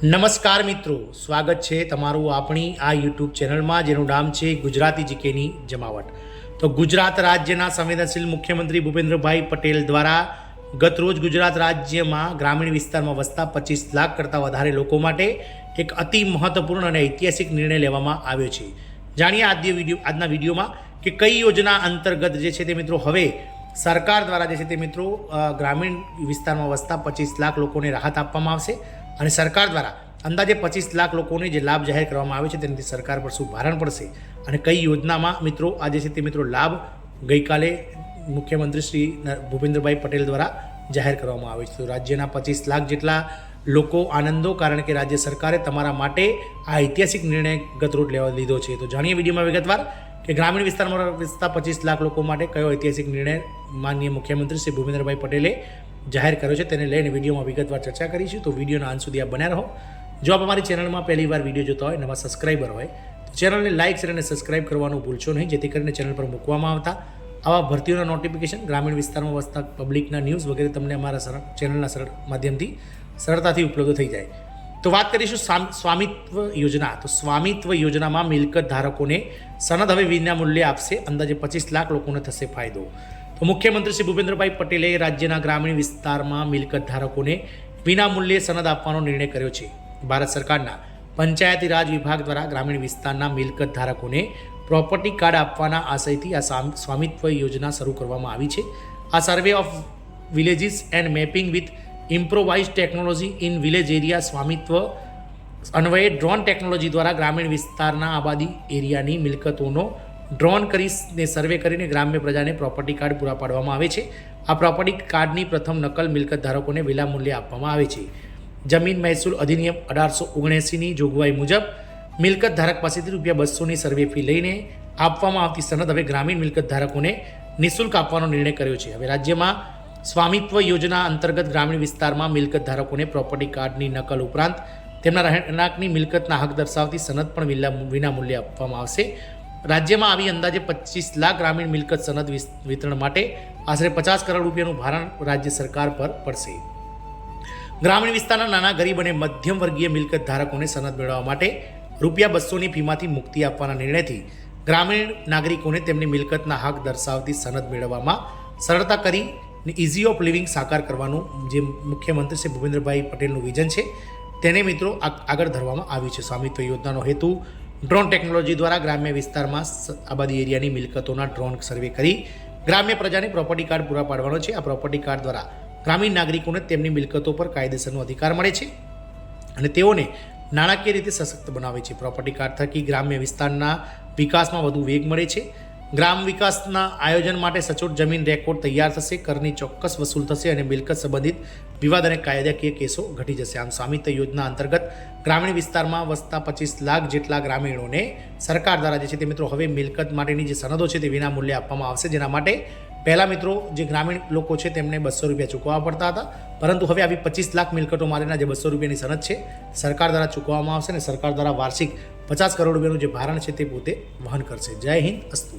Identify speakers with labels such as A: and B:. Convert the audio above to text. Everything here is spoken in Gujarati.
A: નમસ્કાર મિત્રો, સ્વાગત છે તમારું આપણી આ યુટ્યુબ ચેનલમાં જેનું નામ છે ગુજરાતી જીકેની જમાવટ. તો ગુજરાત રાજ્યના સંવેદનશીલ મુખ્યમંત્રી ભૂપેન્દ્રભાઈ પટેલ દ્વારા ગતરોજ ગુજરાત રાજ્યમાં ગ્રામીણ વિસ્તારમાં વસતા 25 લાખ કરતાં વધારે લોકો માટે એક અતિ મહત્વપૂર્ણ અને ઐતિહાસિક નિર્ણય લેવામાં આવ્યો છે. જાણીએ આજના વિડીયોમાં કે કઈ યોજના અંતર્ગત જે છે તે મિત્રો હવે સરકાર દ્વારા જે છે તે મિત્રો ગ્રામીણ વિસ્તારમાં વસતા 25 લાખ લોકોને રાહત આપવામાં આવશે અને સરકાર દ્વારા અંદાજે 25 લાખ લોકોને જે લાભ જાહેર કરવામાં આવે છે તેનાથી સરકાર પર શું ભારણ પડશે અને કઈ યોજનામાં મિત્રો આજે છે તે મિત્રો લાભ ગઈકાલે મુખ્યમંત્રી શ્રી ભૂપેન્દ્રભાઈ પટેલ દ્વારા જાહેર કરવામાં આવે છે. તો રાજ્યના 25 લાખ જેટલા લોકો આનંદો, કારણ કે રાજ્ય સરકારે તમારા માટે આ ઐતિહાસિક નિર્ણય ગતરોજ લીધો છે. તો જાણીએ વિડીયોમાં વિગતવાર કે ગ્રામીણ વિસ્તારમાં વસતા 25 લાખ લોકો માટે કયો ઐતિહાસિક નિર્ણય માનનીય મુખ્યમંત્રી શ્રી ભૂપેન્દ્રભાઈ પટેલે જાહેર કર્યો છે તેને લઈને વિડીયોમાં વિગતવાર ચર્ચા કરીશું. તો વિડીયોના અંત સુધી આપ બન્યા રહો. જો આપ અમારી ચેનલમાં પહેલી વાર વિડીયો જોતા હોય, નવા સબસ્ક્રાઈબર હોય તો ચેનલને લાઇક, શેર અને સબસ્ક્રાઈબ કરવાનું ભૂલશો નહીં, જેથી કરીને ચેનલ પર મૂકવામાં આવતા આવા ભરતીઓના નોટિફિકેશન, ગ્રામીણ વિસ્તારમાં વસતા પબ્લિકના ન્યૂઝ વગેરે તમને અમારા ચેનલના સરળ માધ્યમથી સરળતાથી ઉપલબ્ધ થઈ જાય. તો વાત કરીશું સ્વામિત્વ યોજના. તો સ્વામિત્વ યોજનામાં મિલકત ધારકોને સનદ હવે વિના મૂલ્યે આપશે. અંદાજે 25 લાખ લોકોને થશે ફાયદો. તો મુખ્યમંત્રી શ્રી ભૂપેન્દ્રભાઈ પટેલે રાજ્યના ગ્રામીણ વિસ્તારમાં મિલકત ધારકોને વિના મૂલ્યે સનદ આપવાનો નિર્ણય કર્યો છે. ભારત સરકારના પંચાયતી રાજ વિભાગ દ્વારા ગ્રામીણ વિસ્તારના મિલકત ધારકોને પ્રોપર્ટી કાર્ડ આપવાના આશયથી આ સ્વામિત્વ યોજના શરૂ કરવામાં આવી છે. આ survey of villages and mapping with improvise technology in village area Svamitva અન્વયે ડ્રોન ટેકનોલોજી દ્વારા ગ્રામીણ વિસ્તારના આબાદી એરિયાની મિલકતોનો ડ્રોન કરીને સર્વે કરીને ગ્રામ્ય પ્રજાને પ્રોપર્ટી કાર્ડ પૂરા પાડવામાં આવે છે. આ પ્રોપર્ટી કાર્ડની પ્રથમ નકલ મિલકત ધારકોને વિના મૂલ્યે આપવામાં આવે છે. જમીન મહેસૂલ અધિનિયમ 1879ની જોગવાઈ મુજબ મિલકત ધારક પાસેથી ₹200ની સર્વે ફી લઈને આપવામાં આવતી સનદ હવે ગ્રામીણ મિલકત ધારકોને નિઃશુલ્ક આપવાનો નિર્ણય કર્યો છે. હવે રાજ્યમાં સ્વામિત્વ યોજના અંતર્ગત ગ્રામીણ વિસ્તારમાં મિલકત ધારકોને પ્રોપર્ટી કાર્ડની નકલ ઉપરાંત તેમના રહેણાંકની મિલકતના હક દર્શાવતી સનદ પણ વિના મૂલ્યે આપવામાં આવશે. રાજ્યમાં આવી અંદાજે 25 લાખ ગ્રામીણ મિલકત સનદ વિતરણ માટે આશરે 50 કરોડ રૂપિયાનું ભારણ રાજ્ય સરકાર પર પડશે. ગ્રામીણ વિસ્તારના નાના, ગરીબ અને મધ્યમ વર્ગીય મિલકત ધારકોને સનદ મેળવવા માટે ₹200ની ફીમાંથી મુક્તિ આપવાના નિર્ણયથી ગ્રામીણ નાગરિકોને તેમની મિલકતના હક દર્શાવતી સનદ મેળવવામાં સરળતા કરી ઇઝી ઓફ લિવિંગ સાકાર કરવાનું જે મુખ્યમંત્રી શ્રી ભૂપેન્દ્રભાઈ પટેલનું વિઝન છે તેને મિત્રો આગળ ધરવામાં આવ્યું છે. સ્વામિત્વ યોજનાનો હેતુ ડ્રોન ટેકનોલોજી દ્વારા ગ્રામ્ય વિસ્તારમાં આબાદી એરિયાની મિલકતોના ડ્રોન સર્વે કરી ગ્રામ્ય પ્રજાને પ્રોપર્ટી કાર્ડ પૂરા પાડવાનો છે. આ પ્રોપર્ટી કાર્ડ દ્વારા ગ્રામીણ નાગરિકોને તેમની મિલકતો પર કાયદેસરનો અધિકાર મળે છે અને તેઓને નાણાકીય રીતે સશક્ત બનાવે છે. પ્રોપર્ટી કાર્ડ થકી ગ્રામ્ય વિસ્તારના વિકાસમાં વધુ વેગ મળે છે. ગ્રામ વિકાસના આયોજન માટે સચોટ જમીન રેકોર્ડ તૈયાર થશે, કરની ચોક્કસ વસૂલ થશે અને મિલકત સંબંધિત વિવાદ અને કાયદાકીય કેસો ઘટી જશે. આમ સ્વામિત્વ યોજના અંતર્ગત ગ્રામીણ વિસ્તારમાં વસતા 25 લાખ જેટલા ગ્રામીણોને સરકાર દ્વારા જે છે તે મિત્રો હવે મિલકત માટેની જે સનદો છે તે વિના મૂલ્યે આપવામાં આવશે. જેના માટે પહેલાં મિત્રો જે ગ્રામીણ લોકો છે તેમને ₹200 ચૂકવવા પડતા હતા, પરંતુ હવે આવી 25 લાખ મિલકતો માટેના જે ₹200ની સનદ છે સરકાર દ્વારા ચૂકવવામાં આવશે અને સરકાર દ્વારા વાર્ષિક 50 કરોડ રૂપિયાનું જે ભારણ છે તે પોતે વહન કરશે. જય હિન્દ, અસ્તુ.